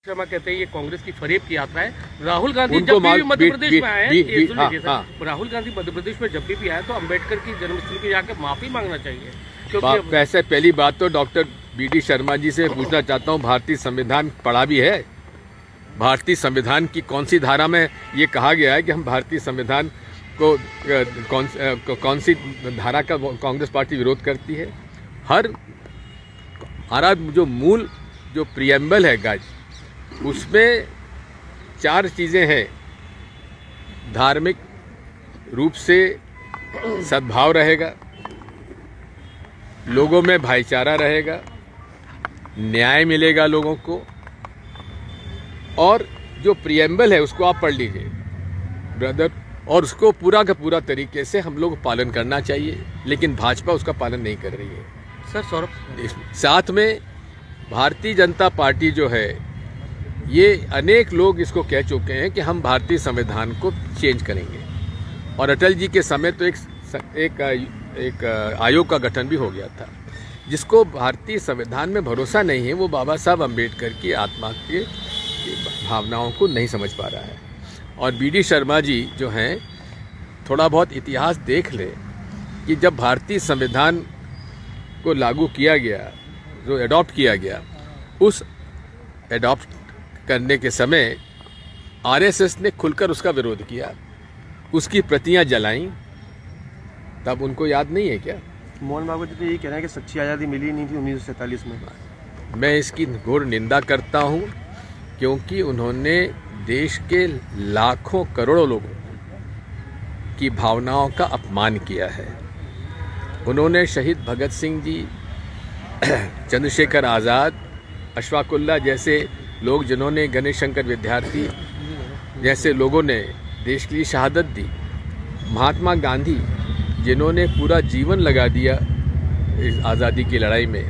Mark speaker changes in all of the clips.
Speaker 1: शर्मा कहते हैं ये कांग्रेस की फरेब की यात्रा है। राहुल गांधी जब भी मध्य प्रदेश में आए, राहुल गांधी मध्य प्रदेश में जब भी आए तो अंबेडकर की जन्मस्थली पे जाकर माफी मांगना चाहिए। क्योंकि
Speaker 2: वैसे पहली बात तो डॉक्टर बी.डी. शर्मा जी से पूछना चाहता हूँ, भारतीय संविधान पढ़ा भी है? भारतीय संविधान की कौन सी धारा में ये कहा गया है कि हम भारतीय संविधान को कौन सी धारा का कांग्रेस पार्टी विरोध करती है? हमारा जो मूल जो प्रियम्बल है गाइस, उसमें 4 चीज़ें हैं। धार्मिक रूप से सद्भाव रहेगा, लोगों में भाईचारा रहेगा, न्याय मिलेगा लोगों को, और जो प्रियम्बल है उसको आप पढ़ लीजिए ब्रदर, और उसको पूरा का पूरा तरीके से हम लोग पालन करना चाहिए। लेकिन भाजपा उसका पालन नहीं कर रही है।
Speaker 1: सर सौरभ,
Speaker 2: साथ में भारतीय जनता पार्टी जो है, ये अनेक लोग इसको कह चुके हैं कि हम भारतीय संविधान को चेंज करेंगे, और अटल जी के समय तो एक आयोग का गठन भी हो गया था। जिसको भारतीय संविधान में भरोसा नहीं है, वो बाबा साहब अम्बेडकर की आत्मा की भावनाओं को नहीं समझ पा रहा है। और बी.डी. शर्मा जी जो हैं, थोड़ा बहुत इतिहास देख ले कि जब भारतीय संविधान को लागू किया गया, जो एडॉप्ट किया गया, उस एडॉप्ट करने के समय आरएसएस ने खुलकर उसका विरोध किया, उसकी प्रतियां जलाईं। तब उनको याद नहीं है क्या?
Speaker 3: मोहन भागवत जी तो यही कह रहे हैं कि सच्ची आज़ादी मिली नहीं थी 1947 में।
Speaker 2: मैं इसकी घोर निंदा करता हूं, क्योंकि उन्होंने देश के लाखों करोड़ों लोगों की भावनाओं का अपमान किया है। उन्होंने शहीद भगत सिंह जी, चंद्रशेखर आज़ाद, अशफाकुल्लाह जैसे लोग, जिन्होंने गणेश शंकर विद्यार्थी जैसे लोगों ने देश के लिए शहादत दी, महात्मा गांधी जिन्होंने पूरा जीवन लगा दिया इस आज़ादी की लड़ाई में,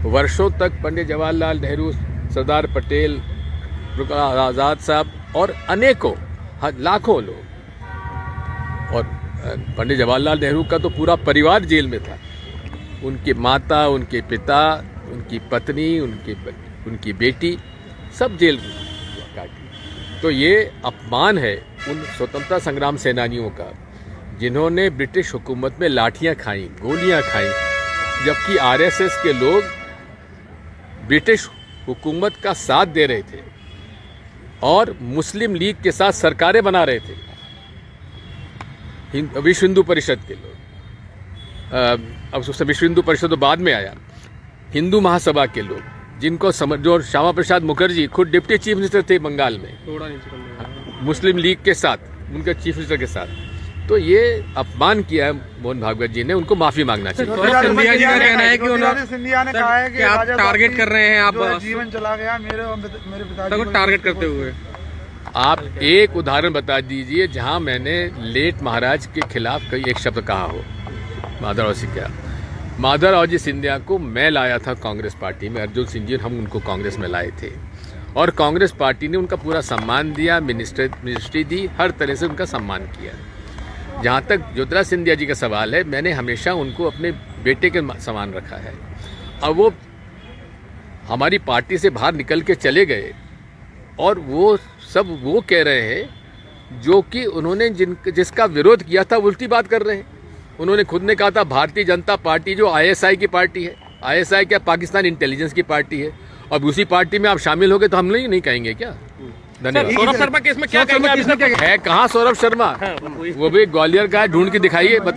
Speaker 2: वर्षों तक पंडित जवाहरलाल नेहरू, सरदार पटेल, आज़ाद साहब और अनेकों लाखों लोग, और पंडित जवाहरलाल नेहरू का तो पूरा परिवार जेल में था। उनके माता, उनके पिता, उनकी पत्नी, उनकी बेटी सब जेल में काटी। तो ये अपमान है उन स्वतंत्रता संग्राम सेनानियों का, जिन्होंने ब्रिटिश हुकूमत में लाठियां खाई, गोलियां खाई, जबकि आरएसएस के लोग ब्रिटिश हुकूमत का साथ दे रहे थे और मुस्लिम लीग के साथ सरकारें बना रहे थे। विश्व हिंदू परिषद के लोग, अब विश्व हिंदू परिषद तो बाद में आया, हिंदू महासभा के लोग, जिनको जो श्यामा प्रसाद मुखर्जी खुद डिप्टी चीफ मिनिस्टर थे बंगाल में, मुस्लिम लीग के साथ, उनके चीफ मिनिस्टर के साथ। तो ये अपमान किया है मोहन भागवत जी ने, उनको माफी मांगना चाहिए।
Speaker 4: सिंधिया जी का कहना है कि सिंधिया ने कहा है कि
Speaker 1: आप टारगेट कर रहे हैं, आप
Speaker 4: जीवन चला गया मेरे पिताजी को
Speaker 1: टारगेट करते हुए।
Speaker 2: आप एक उदाहरण बता दीजिए जहां मैंने लेट महाराज के खिलाफ कोई एक शब्द कहा हो। माधवराव सिंधिया, माधवराव जी सिंधिया को मैं लाया था कांग्रेस पार्टी में, अर्जुन सिंह जी हम उनको कांग्रेस में लाए थे, और कांग्रेस पार्टी ने उनका पूरा सम्मान दिया, मिनिस्ट्री दी, हर तरह से उनका सम्मान किया। जहाँ तक ज्योतिराज सिंधिया जी का सवाल है, मैंने हमेशा उनको अपने बेटे के समान रखा है। अब वो हमारी पार्टी से बाहर निकल के चले गए, और वो सब वो कह रहे हैं जो कि उन्होंने जिसका विरोध किया था, उल्टी बात कर रहे हैं। उन्होंने खुद ने कहा था भारतीय जनता पार्टी जो आईएसआई की पार्टी है, आईएसआई क्या पाकिस्तान इंटेलिजेंस की पार्टी है, और उसी पार्टी में आप शामिल हो गए तो हम नहीं कहेंगे क्या? धन्यवाद।
Speaker 1: सौरभ शर्मा केस में क्या कहेंगे?
Speaker 2: है कहाँ सौरभ शर्मा? वो भी ग्वालियर का है, ढूंढ के दिखाइए, बताइए।